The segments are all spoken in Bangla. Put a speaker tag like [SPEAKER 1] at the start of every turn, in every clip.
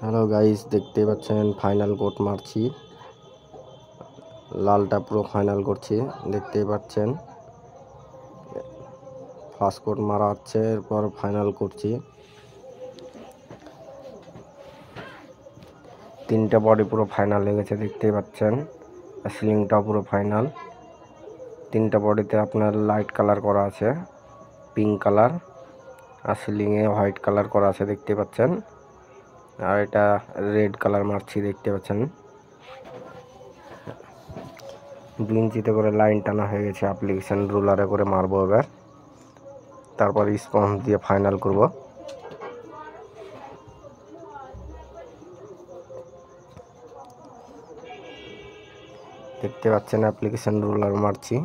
[SPEAKER 1] হ্যালো গাইস, দেখতে পাচ্ছেন ফাইনাল কোট মারছি। লালটা পুরো ফাইনাল করছি, দেখতেই পাচ্ছেন। ফার্স্ট কোট মারা হচ্ছে, এরপর ফাইনাল করছি। তিনটা বডি পুরো ফাইনাল হয়ে গেছে, দেখতেই পাচ্ছেন। সিলিংটা পুরো ফাইনাল। তিনটা বডিতে আপনার লাইট কালার করা আছে, পিঙ্ক কালার, আর সিলিংয়ে হোয়াইট কালার করা আছে, দেখতে পাচ্ছেন। আর এটা রেড কালার মারছি, দেখতে পাচ্ছেন। 2 ইঞ্চিতে করে লাইন টানা হয়ে গেছে, অ্যাপ্লিকেশন রুলারে করে মারবো এবার। তারপর স্পঞ্জ দিয়ে ফাইনাল করব। দেখতে পাচ্ছেন অ্যাপ্লিকেশন রুলার মারছি,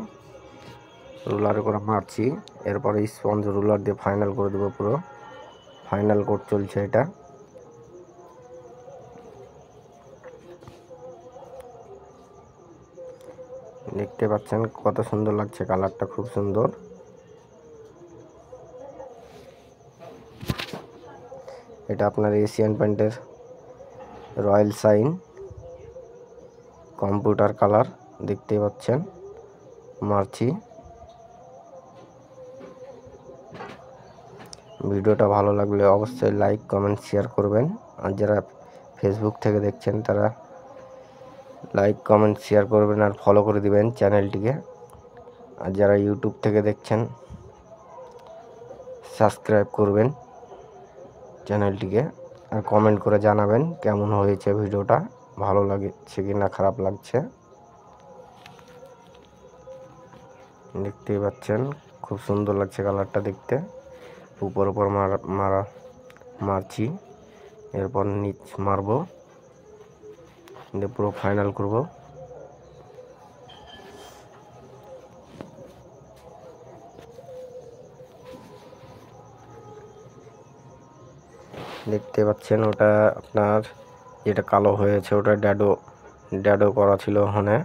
[SPEAKER 1] রুলারে করে মারছি। এরপরে স্পঞ্জ রুলার দিয়ে ফাইনাল করে দেবো। পুরো ফাইনাল কোট চলছে এটা। দেখতে পাচ্ছেন কত সুন্দর লাগছে, কালারটা খুব সুন্দর। এটা আপনার এশিয়ান পেইন্টের রয়্যাল শাইন কম্পিউটার কালার, দেখতে পাচ্ছেন মারছি। ভিডিওটা ভালো লাগলে অবশ্যই লাইক কমেন্ট শেয়ার করবেন। আর যারা ফেসবুক থেকে দেখছেন তারা লাইক কমেন্ট শেয়ার করবেন আর ফলো করে দিবেন চ্যানেলটিকে। আর যারা ইউটিউব থেকে দেখছেন সাবস্ক্রাইব করবেন চ্যানেলটিকে। আর কমেন্ট করে জানাবেন কেমন হয়েছে ভিডিওটা, ভালো লাগছে কি না খারাপ লাগছে। দেখতেই পাচ্ছেন খুব সুন্দর লাগছে কালারটা দেখতে। উপর মারছি, এরপর নিচ মারবো, দিয়ে পুরো ফাইনাল করব। দেখতে পাচ্ছেন ওটা আপনার যেটা কালো হয়েছে ওটা ড্যাডো করা ছিল ওখানে।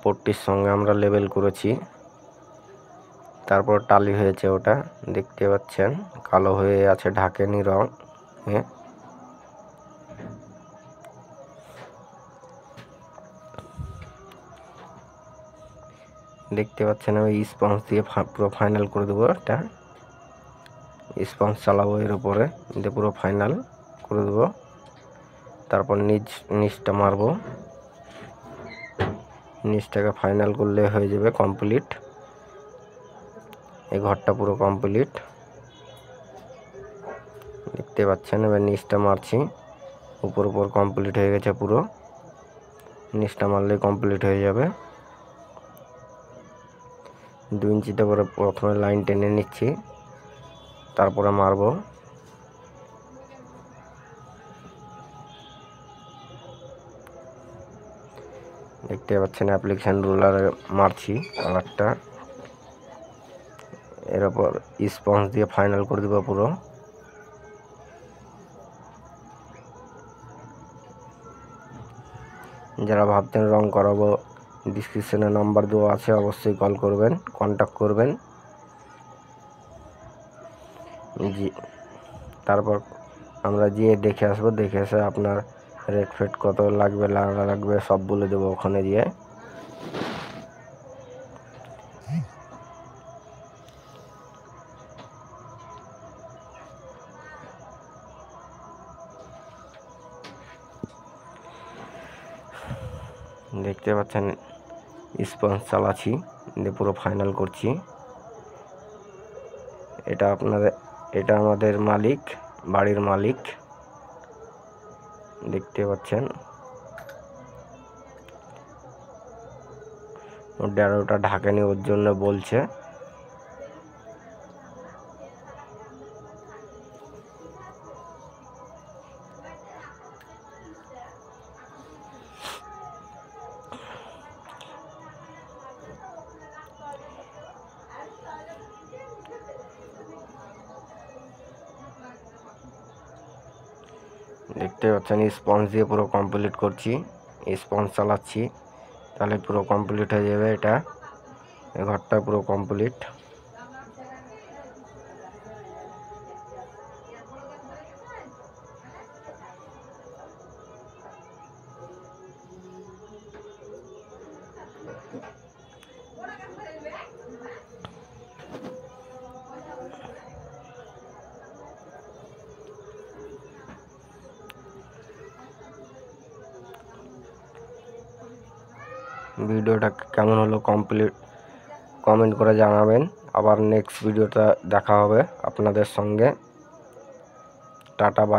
[SPEAKER 1] পট্টির সঙ্গে আমরা লেবেল করেছি, তারপর টালি হয়েছে ওটা। দেখতে পাচ্ছেন কালো হয়ে আছে, ঢাকেনি রং। দেখতে পাচ্ছেন আমি স্পঞ্জ দিয়ে পুরো ফাইনাল করে দেবো। এটা স্পঞ্জ চালাবো এর উপরে, দিয়ে পুরো ফাইনাল করে দেবো। তারপর নিচটা মারবো, নিচটাকে ফাইনাল করলে হয়ে যাবে কমপ্লিট। এই ঘরটা পুরো কমপ্লিট, দেখতে পাচ্ছেন। এবার নিচটা মারছি, উপর কমপ্লিট হয়ে গেছে পুরো। নিচটা মারলে কমপ্লিট হয়ে যাবে। 2 ইঞ্চিতে করে প্রথমে লাইন টেনে নিচ্ছি, তারপরে মারবো। দেখতে পাচ্ছেন অ্যাপ্লিকেশন রুলারে মারছি কালারটা। এর উপর স্পঞ্জ দিয়ে ফাইনাল করে দেবো পুরো। যারা ভাবছেন রং করাবো, ডিসক্রিপশনে নাম্বার দেওয়া আছে, অবশ্যই কল করবেন, কন্ট্যাক্ট করবেন। তারপর আমরা গিয়ে দেখে আসবো, দেখে এসে আপনার রেট ফেট কত লাগবে না লাগবে সব বলে দেবো ওখানে গিয়ে। দেখতে পাচ্ছেন স্পঞ্জ চালাচ্ছি, দিয়ে পুরো ফাইনাল করছি। এটা আমাদের মালিক, বাড়ির মালিক, দেখতে পাচ্ছেন। ওটা ঢাকেনি, ওর জন্য বলছে। দেখতে পাচ্ছেন স্পঞ্জ দিয়ে পুরো কমপ্লিট করছি, স্পঞ্জ চালাচ্ছি, তাহলে পুরো কমপ্লিট হয়ে যাবে। এটা ঘরটা পুরো কমপ্লিট। ভিডিওটা কেমন হলো কমেন্ট করে জানাবেন। আবার নেক্সট ভিডিওটা দেখা হবে আপনাদের সঙ্গে। Tata bye.